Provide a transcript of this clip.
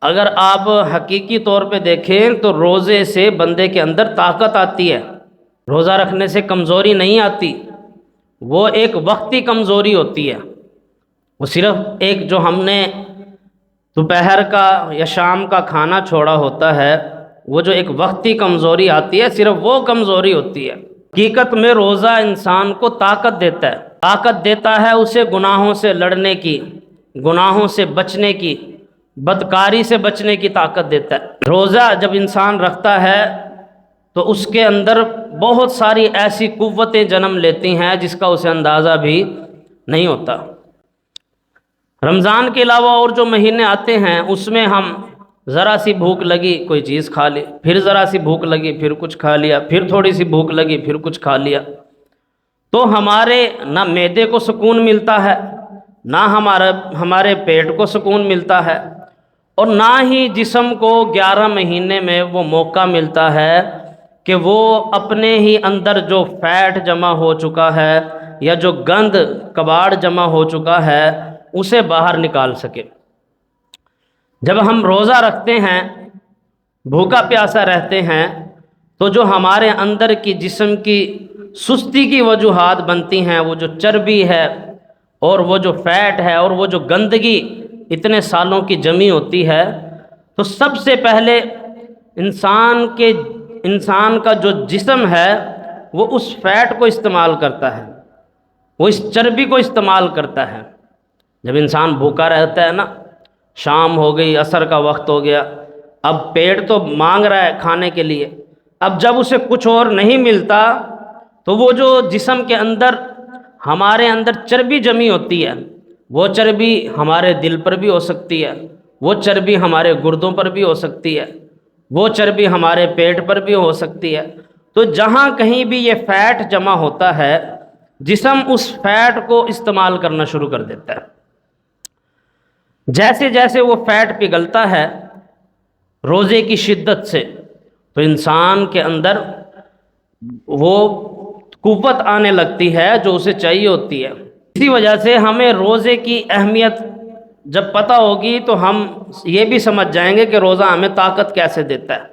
اگر آپ حقیقی طور پہ دیکھیں تو روزے سے بندے کے اندر طاقت آتی ہے، روزہ رکھنے سے کمزوری نہیں آتی، وہ ایک وقتی کمزوری ہوتی ہے۔ وہ صرف ایک جو ہم نے دوپہر کا یا شام کا کھانا چھوڑا ہوتا ہے، وہ جو ایک وقتی کمزوری آتی ہے، صرف وہ کمزوری ہوتی ہے۔ حقیقت میں روزہ انسان کو طاقت دیتا ہے، طاقت دیتا ہے اسے گناہوں سے لڑنے کی، گناہوں سے بچنے کی، بدکاری سے بچنے کی طاقت دیتا ہے۔ روزہ جب انسان رکھتا ہے تو اس کے اندر بہت ساری ایسی قوتیں جنم لیتی ہیں جس کا اسے اندازہ بھی نہیں ہوتا۔ رمضان کے علاوہ اور جو مہینے آتے ہیں اس میں ہم ذرا سی بھوک لگی کوئی چیز کھا لی، پھر ذرا سی بھوک لگی پھر کچھ کھا لیا، پھر تھوڑی سی بھوک لگی پھر کچھ کھا لیا، تو ہمارے نہ معدے کو سکون ملتا ہے، نہ ہمارے پیٹ کو سکون ملتا ہے، اور نہ ہی جسم کو 11 مہینے میں وہ موقع ملتا ہے کہ وہ اپنے ہی اندر جو فیٹ جمع ہو چکا ہے یا جو گند کباڑ جمع ہو چکا ہے اسے باہر نکال سکے۔ جب ہم روزہ رکھتے ہیں، بھوکا پیاسا رہتے ہیں، تو جو ہمارے اندر کی جسم کی سستی کی وجوہات بنتی ہیں، وہ جو چربی ہے اور وہ جو فیٹ ہے اور وہ جو گندگی اتنے سالوں کی جمی ہوتی ہے، تو سب سے پہلے انسان کا جو جسم ہے وہ اس فیٹ کو استعمال کرتا ہے، وہ اس چربی کو استعمال کرتا ہے۔ جب انسان بھوکا رہتا ہے نا، شام ہو گئی، عصر کا وقت ہو گیا، اب پیٹ تو مانگ رہا ہے کھانے کے لیے، اب جب اسے کچھ اور نہیں ملتا تو وہ جو جسم کے اندر ہمارے اندر چربی جمی ہوتی ہے، وہ چربی ہمارے دل پر بھی ہو سکتی ہے، وہ چربی ہمارے گردوں پر بھی ہو سکتی ہے، وہ چربی ہمارے پیٹ پر بھی ہو سکتی ہے۔ تو جہاں کہیں بھی یہ فیٹ جمع ہوتا ہے، جسم اس فیٹ کو استعمال کرنا شروع کر دیتا ہے۔ جیسے جیسے وہ فیٹ پگھلتا ہے روزے کی شدت سے، تو انسان کے اندر وہ قوت آنے لگتی ہے جو اسے چاہیے ہوتی ہے۔ اسی وجہ سے ہمیں روزے کی اہمیت جب پتہ ہوگی تو ہم یہ بھی سمجھ جائیں گے کہ روزہ ہمیں طاقت کیسے دیتا ہے۔